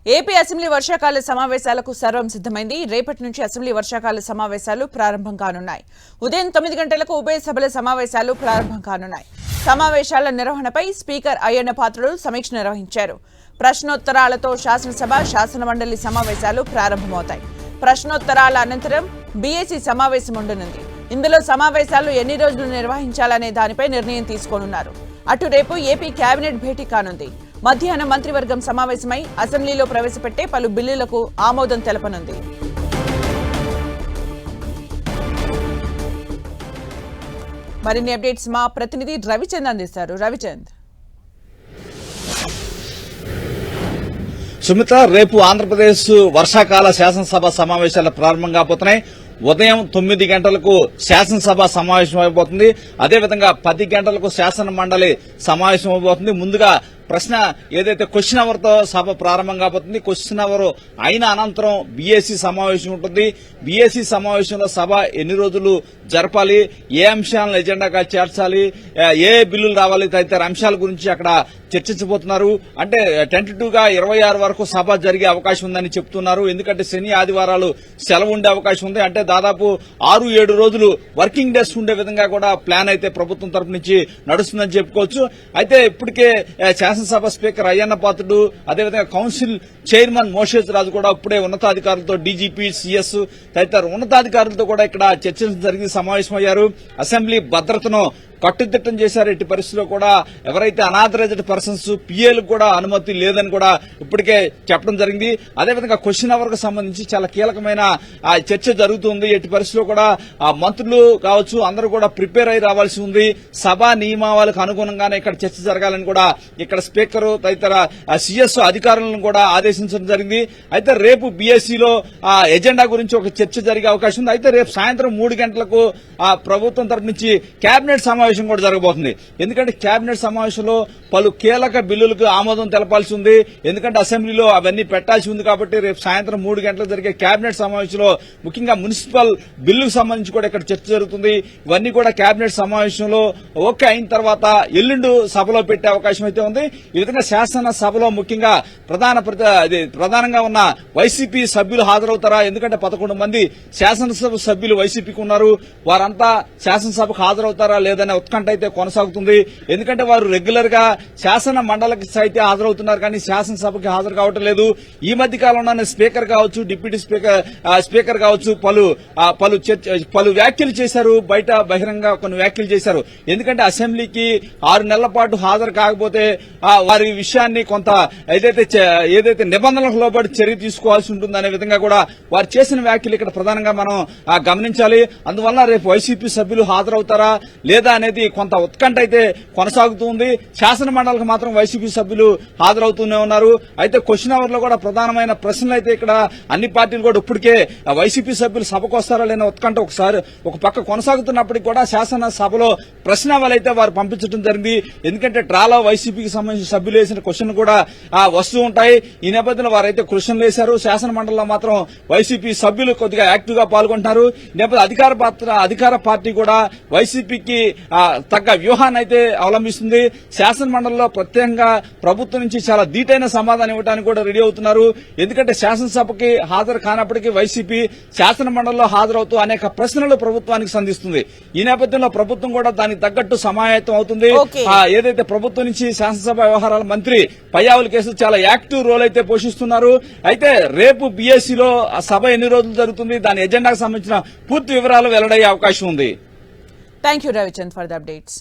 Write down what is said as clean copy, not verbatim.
AP assembly వర్షాకాల సమావేశాలకు సర్వం సిద్ధమైంది. రేపటి నుంచి అసెంబ్లీ వర్షాకాల సమావేశాలు ప్రారంభం కానున్నాయి. ఉదయం 9 గంటలకు ఉభయ సభల సమావేశాలు ప్రారంభం కానున్నాయి. సమావేశాల నిర్వహణపై స్పీకర్ అయ్యన్న పాత్రుడు సమీక్ష నిర్వహించారు. ప్రశ్నోత్తరాలతో శాసనసభ, శాసనమండలి సమావేశాలు ప్రారంభమవుతాయి. ప్రశ్నోత్తరాల అనంతరం బీఏసీ సమావేశం ఉండనుంది. ఇందులో సమావేశాలు ఎన్ని రోజులు నిర్వహించాలనే దానిపై నిర్ణయం తీసుకోనున్నారు. అటు రేపు ఏపీ కేబినెట్ భేటీ కానుంది. మధ్యాహ్నం మంత్రివర్గం సమావేశమై అసెంబ్లీలో ప్రవేశపెట్టే పలు బిల్లులకు ఆమోదం తెలపనుంది. మరిన్ని అప్డేట్స్ మా ప్రతినిధి రవిచంద్ అందిస్తారు. రవిచంద్, సుమిత్ర, రేపు ఆంధ్రప్రదేశ్ వర్షాకాల శాసనసభ సమావేశాలు ప్రారంభం కాబోతున్నాయి. ఉదయం 9 గంటలకు శాసనసభ సమావేశం అయిపోతుంది. అదేవిధంగా 10 గంటలకు శాసన మండలి సమావేశం అయిపోతుంది. ముందుగా ప్రశ్న ఏదైతే క్వశ్చన్ అవర్ తో సభ ప్రారంభం కాబోతుంది. క్వశ్చన్ అవర్ అయిన అనంతరం బీఏసీ సమావేశం ఉంటుంది. బీఏసీ సమావేశంలో సభ ఎన్ని రోజులు జరపాలి, ఏ అంశాలను ఎజెండాగా చేర్చాలి, ఏ బిల్లులు రావాలి తదితర అంశాల గురించి అక్కడ చర్చించబోతున్నారు. అంటే టెంటేటివ్గా 26 వరకు సభ జరిగే అవకాశం ఉందని చెప్తున్నారు. ఎందుకంటే శని ఆదివారాలు సెలవు ఉండే అవకాశం ఉంది. అంటే దాదాపు 6-7 రోజులు వర్కింగ్ డేస్ ఉండే విధంగా కూడా ప్లాన్ అయితే ప్రభుత్వం తరపు నుంచి నడుస్తుందని చెప్పుకోవచ్చు. అయితే ఇప్పటికే శాసనసభ స్పీకర్ అయ్యన్న పాత్రుడు, అదేవిధంగా కౌన్సిల్ చైర్మన్ మోషేజ్ రాజు కూడా ఇప్పుడే ఉన్నతాధికారులతో, డీజీపీ, సీఎస్ తదితర ఉన్నతాధికారులతో కూడా ఇక్కడ చర్చలు జరిగి సమావేశమయ్యారు. అసెంబ్లీ భద్రతను కట్టుదిట్టం చేశారు. ఎట్టి పరిస్థితుల్లో కూడా ఎవరైతే అనాథరైజ్డ్ పర్సన్స్, పిఏలకు కూడా అనుమతి లేదని కూడా ఇప్పటికే చెప్పడం జరిగింది. అదేవిధంగా క్వశ్చన్ అవర్ కు సంబంధించి చాలా కీలకమైన చర్చ జరుగుతుంది. ఎట్టి పరిస్థితుల్లో కూడా మంత్రులు కావచ్చు అందరూ కూడా ప్రిపేర్ అయి రావాల్సి ఉంది. సభా నియమావళికి అనుగుణంగానే ఇక్కడ చర్చ జరగాలని కూడా ఇక్కడ స్పీకర్ తదితర సీఎస్ అధికారులను కూడా ఆదేశించడం జరిగింది. అయితే రేపు బీఎస్సీలో ఎజెండా గురించి ఒక చర్చ జరిగే అవకాశం ఉంది. అయితే రేపు సాయంత్రం 3 గంటలకు ప్రభుత్వం తరపు నుంచి కేబినెట్ సమావేశం కూడా జరగబోతుంది. ఎందుకంటే కేబినెట్ సమావేశంలో పలు కీలక బిల్లులకు ఆమోదం తెలపాల్సి ఉంది. ఎందుకంటే అసెంబ్లీలో అవన్నీ పెట్టాల్సి ఉంది. కాబట్టి రేపు సాయంత్రం 3 గంటలకు జరిగే కేబినెట్ సమావేశంలో ముఖ్యంగా మున్సిపల్ బిల్లుకు సంబంధించి కూడా ఇక్కడ చర్చ జరుగుతుంది. ఇవన్నీ కూడా కేబినెట్ సమావేశంలో ఓకే అయిన తర్వాత ఎల్లుండి సభలో పెట్టే అవకాశం అయితే ఉంది. ఈ విధంగా శాసన సభలో ముఖ్యంగా ప్రధానంగా ఉన్న వైసీపీ సభ్యులు హాజరవుతారా? ఎందుకంటే 11 మంది శాసనసభ సభ్యులు వైసీపీకి ఉన్నారు. వారంతా శాసనసభకు హాజరవుతారా లేదనే ఉత్కంఠ అయితే కొనసాగుతుంది. ఎందుకంటే వారు రెగ్యులర్ గా శాసన మండలికి అయితే హాజరవుతున్నారు, కానీ శాసనసభకి హాజరు కావటం లేదు. ఈ మధ్య కాలంలోనే స్పీకర్ కావచ్చు, డిప్యూటీ స్పీకర్ కావచ్చు పలు వ్యాఖ్యలు చేశారు. బయట బహిరంగ కొన్ని వ్యాఖ్యలు చేశారు. ఎందుకంటే అసెంబ్లీకి 6 నెలల పాటు హాజరు కాకపోతే వారి విషయాన్ని కొంత ఏదైతే నిబంధనలకు లోబడి చర్య తీసుకోవాల్సి ఉంటుందనే విధంగా కూడా వారు చేసిన వ్యాఖ్యలు ఇక్కడ ప్రధానంగా మనం గమనించాలి. అందువల్ల రేపు వైసీపీ సభ్యులు హాజరవుతారా లేదా అనేది కొంత ఉత్కంఠ అయితే కొనసాగుతుంది. శాసన మండలికి మాత్రం వైసీపీ సభ్యులు హాజరవుతూనే ఉన్నారు. అయితే క్వశ్చన్ అవర్ లో కూడా ప్రధానమైన ప్రశ్నలు అయితే ఇక్కడ అన్ని పార్టీలు కూడా ఇప్పటికే వైసీపీ సభ్యులు సభకు వస్తారా లేని ఉత్కంఠ ఒక పక్క కొనసాగుతున్నప్పటికీ కూడా శాసన సభలో ప్రశ్నావళి అయితే వారు పంపించడం జరిగింది. ఎందుకంటే డ్రాలో వైసీపీకి సంబంధించిన సభ్యులు వేసిన క్వశ్చన్లు కూడా వస్తూ ఉంటాయి. ఈ నేపథ్యంలో వారైతే క్వశ్చన్లు వేశారు. శాసన మండలిలో మాత్రం వైసీపీ సభ్యులు కొద్దిగా యాక్టివ్ గా పాల్గొంటున్నారు. ఈ నేపథ్యంలో అధికార పార్టీ కూడా వైసీపీకి తగ్గ వ్యూహాన్ని అయితే అవలంబిస్తుంది. శాసన మండలిలో ప్రత్యేకంగా ప్రభుత్వం నుంచి చాలా ధీటైన సమాధానం ఇవ్వడానికి కూడా రెడీ అవుతున్నారు. ఎందుకంటే శాసనసభకి హాజరు కానప్పటికీ వైసీపీ శాసన మండలిలో హాజరవుతూ అనేక ప్రశ్నలు ప్రభుత్వానికి సంధిస్తుంది. ఈ నేపథ్యంలో ప్రభుత్వం కూడా దానికి తగ్గట్టు సమాయత్తం అవుతుంది. ఏదైతే ప్రభుత్వం నుంచి శాసనసభ వ్యవహారాల మంత్రి పయ్యావుల కేసు చాలా యాక్టివ్ రోల్ అయితే పోషిస్తున్నారు. అయితే రేపు బీఎస్సీలో సభ ఎన్ని రోజులు జరుగుతుంది, దాని ఎజెండాకు సంబంధించిన పూర్తి వివరాలు వెల్లడయ్యే అవకాశం ఉంది. Thank you, Ravichandra, for the updates.